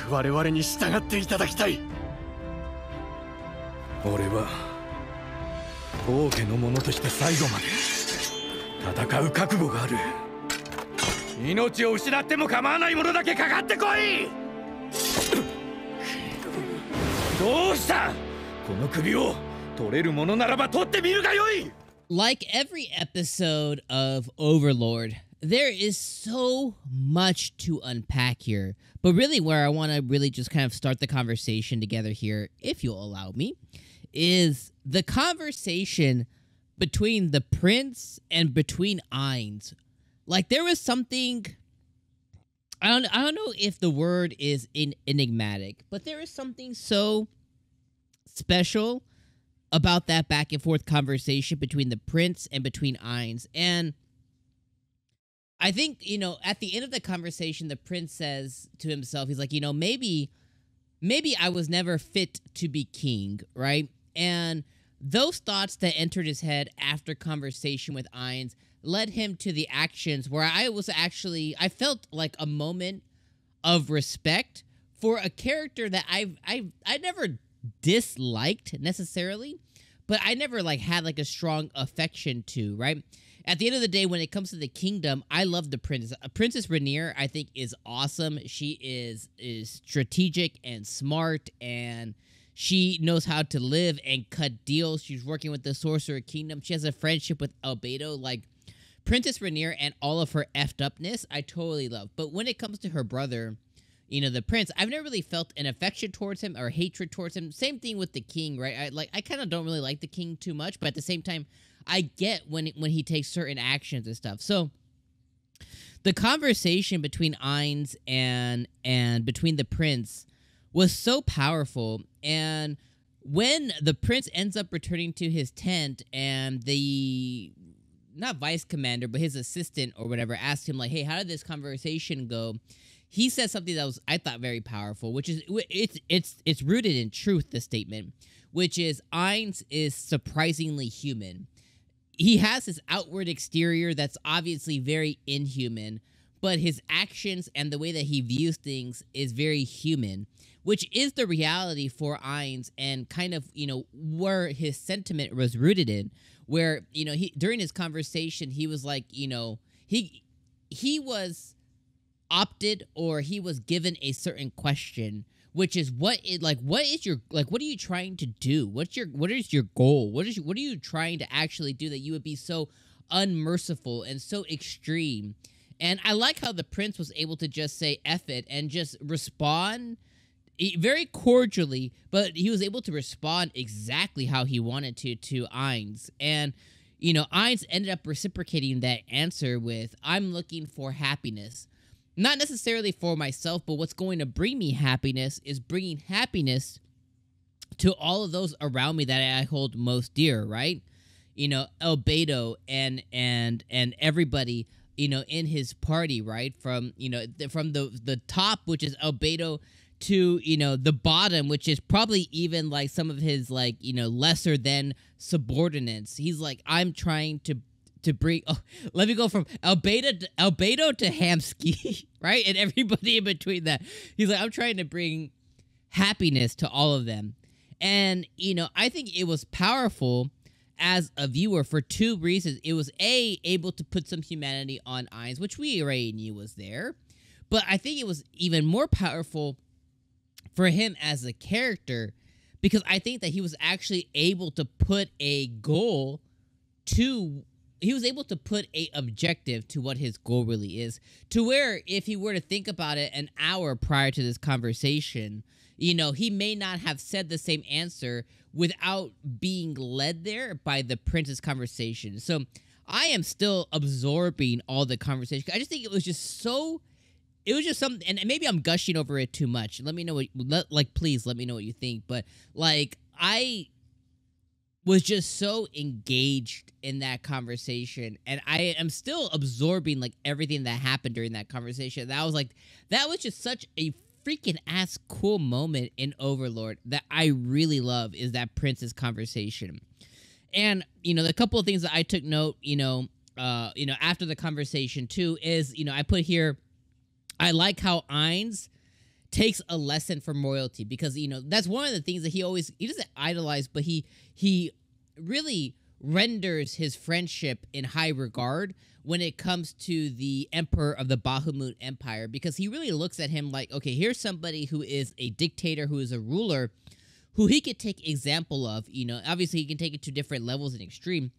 我々に従っていただきたい。俺は王家の者として最後まで戦う覚悟がある。命を失っても構わないものだけかかってこい。どうした？この首を取れるものならば取ってみるがよい。 Like every episode of Overlord, there is so much to unpack here. But really where I want to really just kind of start the conversation together here, if you'll allow me, is the conversation between the prince and between 𝐼𝐻𝐻𝐿. Like there was something, I don't know if the word is enigmatic, but there is something so special about that back and forth conversation between the prince and between 𝐼𝐻𝐻𝐿. And I think, you know, at the end of the conversation, the prince says to himself, he's like, you know, maybe I was never fit to be king, right? And those thoughts that entered his head after conversation with 𝐼𝐻𝐻𝐿 led him to the actions where I felt like a moment of respect for a character that I never disliked necessarily, but I never like had like a strong affection to, right? At the end of the day, when it comes to the kingdom, I love the princess. Princess Rhaenyra, I think, is awesome. She is strategic and smart, and she knows how to live and cut deals. She's working with the Sorcerer Kingdom. She has a friendship with Albedo. Like, Princess Rhaenyra and all of her effed upness, I totally love. But when it comes to her brother, you know, the prince, I've never really felt an affection towards him or hatred towards him. Same thing with the king, right? I kind of don't really like the king too much, but at the same time, I get when he takes certain actions and stuff. So the conversation between 𝐼𝐻𝐻𝐿 and between the prince was so powerful. And when the prince ends up returning to his tent and the, not vice commander, but his assistant or whatever, asked him like, hey, how did this conversation go? He said something that was, I thought, very powerful, which is, it's rooted in truth, the statement, which is 𝐼𝐻𝐻𝐿 is surprisingly human. He has this outward exterior that's obviously very inhuman, but his actions and the way that he views things is very human, which is the reality for 𝐼𝐻𝐻𝐿 and kind of, you know, where his sentiment was rooted in, where, you know, during his conversation, he was like, you know, he was opted or he was given a certain question, which is what are you trying to do? What is your goal? What are you trying to actually do that you would be so unmerciful and so extreme? And I like how the prince was able to just say F it and just respond very cordially, but he was able to respond exactly how he wanted to 𝐼𝐻𝐻𝐿. And, you know, 𝐼𝐻𝐻𝐿 ended up reciprocating that answer with, I'm looking for happiness. Not necessarily for myself, but what's going to bring me happiness is bringing happiness to all of those around me that I hold most dear, right? You know, Albedo and everybody, you know, in his party, right? From, you know, from the top, which is Albedo, to, you know, the bottom, which is probably even like some of his, like, you know, lesser than subordinates. He's like, I'm trying to bring, let me go from Albedo to 𝐜𝐴𝐻𝐿𝐼𝐻𝐻𝐿, right? And everybody in between that. He's like, I'm trying to bring happiness to all of them. And, you know, I think it was powerful as a viewer for two reasons. It was able to put some humanity on 𝐼𝐻𝐻𝐿, which we already knew was there. But I think it was even more powerful for him as a character, because I think that he was actually able to put a goal to, he was able to put a objective to what his goal really is, to where if he were to think about it an hour prior to this conversation, you know, he may not have said the same answer without being led there by the prince's conversation. So I am still absorbing all the conversation. I just think it was just so, it was just something, and maybe I'm gushing over it too much. Let me know what, please let me know what you think. But like, I was just so engaged in that conversation, and I am still absorbing like everything that happened during that conversation. That was just such a freaking ass cool moment in Overlord that I really love, is that prince's conversation. And, you know, the couple of things that I took note, after the conversation too, is, you know, I put here, I like how 𝐼𝐻𝐻𝐿 takes a lesson from royalty, because that's one of the things that he doesn't idolize, but he really renders his friendship in high regard when it comes to the emperor of the Bahamut Empire, because he really looks at him like, okay, here's somebody who is a dictator, who is a ruler, who he could take example of. Obviously he can take it to different levels and extreme,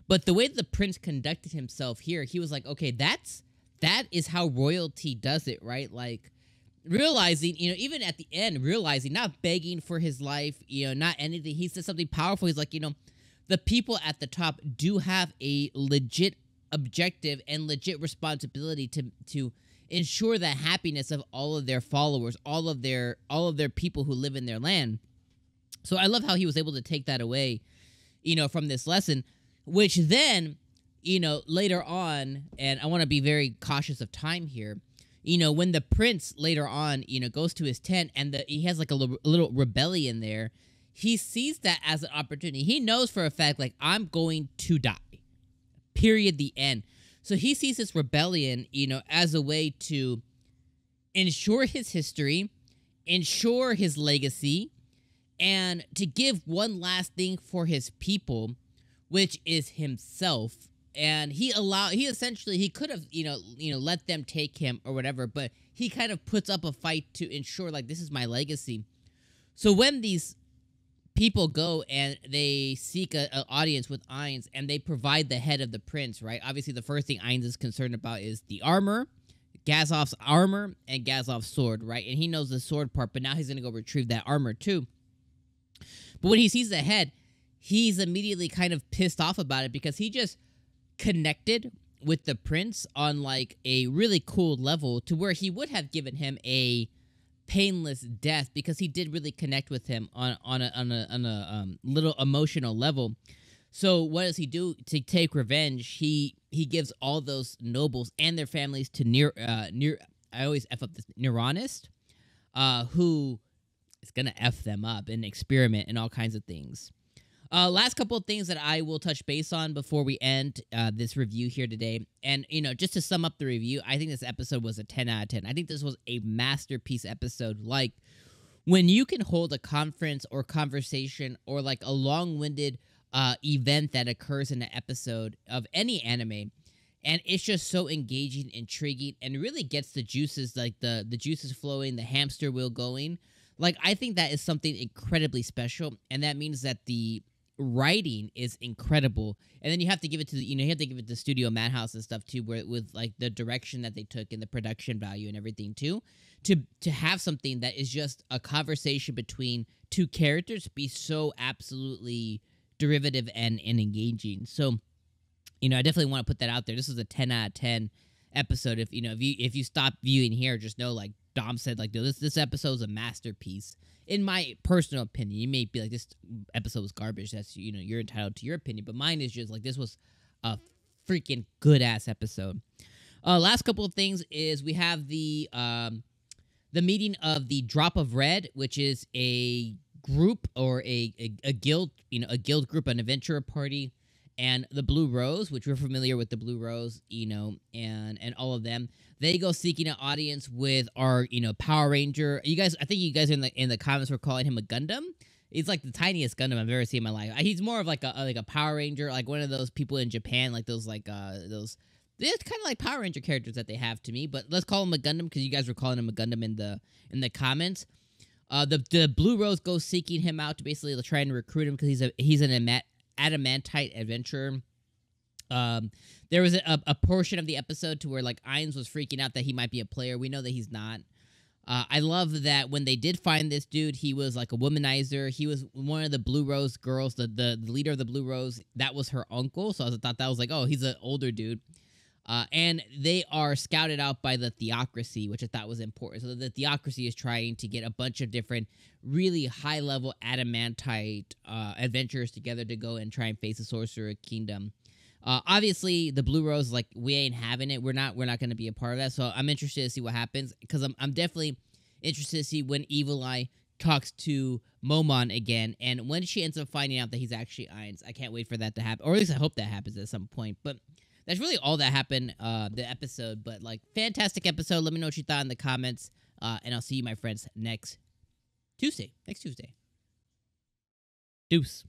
but the way the prince conducted himself here, he was like, okay, that is how royalty does it, right? Like, realizing, even at the end, realizing, not begging for his life, not anything. He said something powerful. He's like, the people at the top do have a legit objective and legit responsibility to ensure the happiness of all of their followers, all of their people who live in their land. So I love how he was able to take that away, from this lesson, which then, later on, and I want to be very cautious of time here, when the prince later on, goes to his tent and he has like a little rebellion there, he sees that as an opportunity. He knows for a fact, like, I'm going to die. Period. The end. So he sees this rebellion, as a way to ensure his history, ensure his legacy, and to give one last thing for his people, which is himself. And he could have, let them take him or whatever, but he kind of puts up a fight to ensure, like, this is my legacy. So when these people go and they seek an audience with 𝐼𝐴𝐻, and they provide the head of the prince, right? Obviously, the first thing 𝐼𝐴𝐻 is concerned about is the armor, Ghazov's armor, and Ghazov's sword, right? And he knows the sword part, but now he's going to go retrieve that armor too. But when he sees the head, he's immediately kind of pissed off about it, because he just connected with the prince on like a really cool level, to where he would have given him a painless death, because he did really connect with him on a little emotional level. So what does he do to take revenge? He gives all those nobles and their families to I always F up this Neuronist, who is gonna F them up and experiment and all kinds of things. Last couple of things that I will touch base on before we end this review here today. And, just to sum up the review, I think this episode was a 10 out of 10. I think this was a masterpiece episode. Like, when you can hold a conference or conversation or like a long-winded event that occurs in an episode of any anime, and it's just so engaging, intriguing, and really gets the juices, like the juices flowing, the hamster wheel going. Like, I think that is something incredibly special, and that means that the writing is incredible. And then you have to give it to the Studio Madhouse and stuff too, where with like the direction that they took and the production value and everything too, to have something that is just a conversation between two characters be so absolutely derivative and engaging. So, I definitely want to put that out there. This is a 10 out of 10 episode. If you stop viewing here, just know, like Dom said, like, this episode is a masterpiece. In my personal opinion, you may be like, this episode was garbage. That's, you're entitled to your opinion. But mine is just like, this was a freaking good-ass episode. Last couple of things is we have the meeting of the Drop of Red, which is a group or a guild, a guild group, an adventurer party, and the Blue Rose, which we're familiar with the Blue Rose, and all of them. They go seeking an audience with our, Power Ranger. I think you guys in the comments were calling him a Gundam. He's like the tiniest Gundam I've ever seen in my life. He's more of like a Power Ranger, like one of those people in Japan, like those they're kind of like Power Ranger characters that they have to me. But let's call him a Gundam, because you guys were calling him a Gundam in the comments. The Blue Rose goes seeking him out to basically try and recruit him, because he's an adamantite adventurer. There was a portion of the episode to where like 𝐼𝐴𝐻 was freaking out that he might be a player. We know that he's not. I love that when they did find this dude, he was like a womanizer. He was one of the Blue Rose girls, the leader of the Blue Rose. That was her uncle. So I thought that was like, oh, he's an older dude. And they are scouted out by the Theocracy, which I thought was important. So the Theocracy is trying to get a bunch of different really high-level adamantite adventurers together to go and try and face the Sorcerer Kingdom. Obviously, the Blue Rose, like, we ain't having it. We're not going to be a part of that. So I'm interested to see what happens, because I'm definitely interested to see when Evil Eye talks to Momon again, and when she ends up finding out that he's actually 𝐼𝐴𝐻. I can't wait for that to happen, or at least I hope that happens at some point. But that's really all that happened the episode. But like, fantastic episode. Let me know what you thought in the comments, and I'll see you, my friends, next Tuesday. Deuce.